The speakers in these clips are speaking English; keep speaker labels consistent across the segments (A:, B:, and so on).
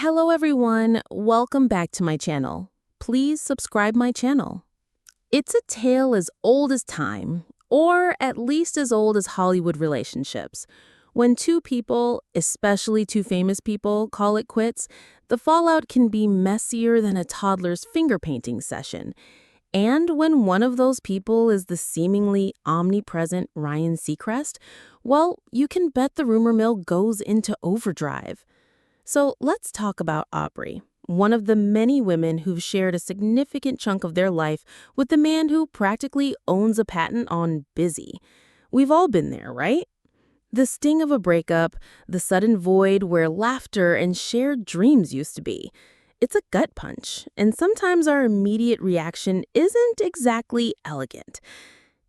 A: Hello everyone, welcome back to my channel. Please subscribe my channel. It's a tale as old as time, or at least as old as Hollywood relationships. When two people, especially two famous people, call it quits, the fallout can be messier than a toddler's finger painting session. And when one of those people is the seemingly omnipresent Ryan Seacrest, well, you can bet the rumor mill goes into overdrive. So let's talk about Aubrey, one of the many women who've shared a significant chunk of their life with the man who practically owns a patent on busy. We've all been there, right? The sting of a breakup, the sudden void where laughter and shared dreams used to be. It's a gut punch, and sometimes our immediate reaction isn't exactly elegant.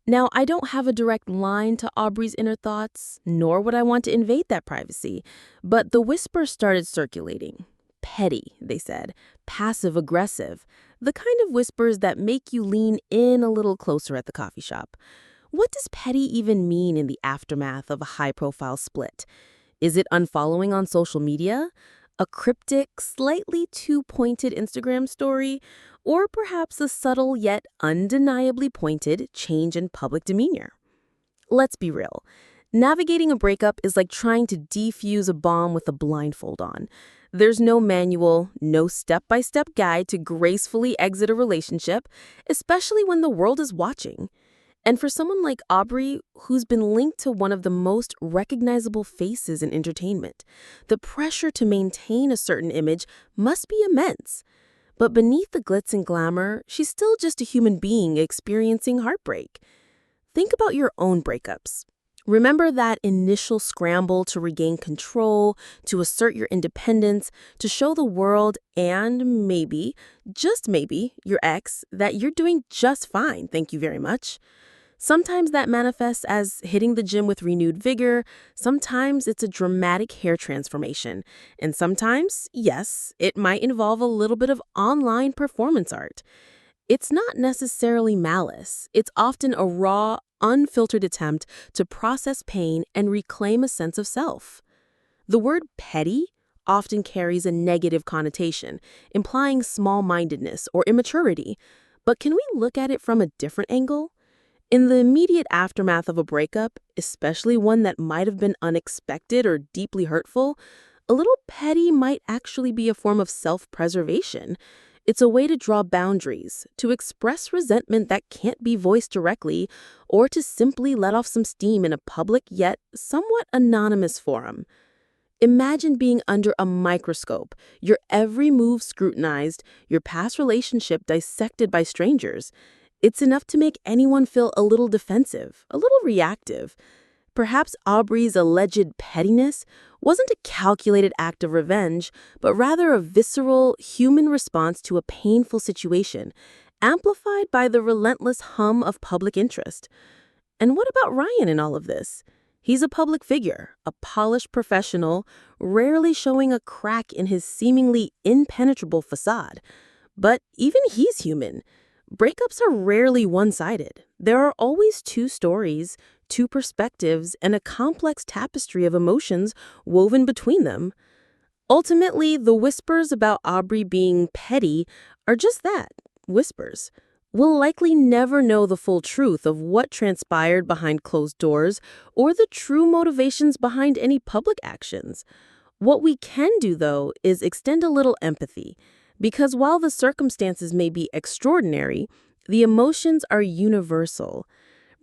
A: Now, I don't have a direct line to Aubrey's inner thoughts, nor would I want to invade that privacy, but the whispers started circulating. Petty, they said, passive-aggressive, the kind of whispers that make you lean in a little closer at the coffee shop. What does petty even mean in the aftermath of a high-profile split? Is it unfollowing on social media? A cryptic, slightly too pointed Instagram story? Or perhaps a subtle yet undeniably pointed change in public demeanor? Let's be real. Navigating a breakup is like trying to defuse a bomb with a blindfold on. There's no manual, no step-by-step guide to gracefully exit a relationship, especially when the world is watching. And for someone like Aubrey, who's been linked to one of the most recognizable faces in entertainment, the pressure to maintain a certain image must be immense. But beneath the glitz and glamour, she's still just a human being experiencing heartbreak. Think about your own breakups. Remember that initial scramble to regain control, to assert your independence, to show the world and maybe, just maybe, your ex that you're doing just fine, thank you very much. Sometimes that manifests as hitting the gym with renewed vigor, sometimes it's a dramatic hair transformation, and sometimes, yes, it might involve a little bit of online performance art. It's not necessarily malice, it's often a raw, unfiltered attempt to process pain and reclaim a sense of self. The word petty often carries a negative connotation, implying small-mindedness or immaturity, but can we look at it from a different angle? In the immediate aftermath of a breakup, especially one that might have been unexpected or deeply hurtful, a little petty might actually be a form of self-preservation. It's a way to draw boundaries, to express resentment that can't be voiced directly, or to simply let off some steam in a public yet somewhat anonymous forum. Imagine being under a microscope, your every move scrutinized, your past relationship dissected by strangers. It's enough to make anyone feel a little defensive, a little reactive. Perhaps Aubrey's alleged pettiness wasn't a calculated act of revenge, but rather a visceral, human response to a painful situation, amplified by the relentless hum of public interest. And what about Ryan in all of this? He's a public figure, a polished professional, rarely showing a crack in his seemingly impenetrable facade. But even he's human. Breakups are rarely one-sided. There are always two stories, two perspectives, and a complex tapestry of emotions woven between them. Ultimately, the whispers about Aubrey being petty are just that, whispers. We'll likely never know the full truth of what transpired behind closed doors or the true motivations behind any public actions. What we can do, though, is extend a little empathy. Because while the circumstances may be extraordinary, the emotions are universal.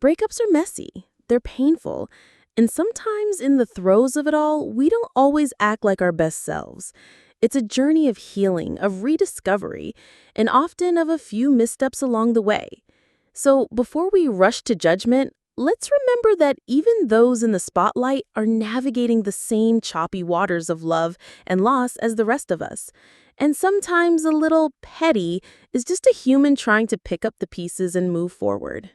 A: Breakups are messy, they're painful, and sometimes in the throes of it all, we don't always act like our best selves. It's a journey of healing, of rediscovery, and often of a few missteps along the way. So before we rush to judgment, let's remember that even those in the spotlight are navigating the same choppy waters of love and loss as the rest of us. And sometimes a little petty is just a human trying to pick up the pieces and move forward.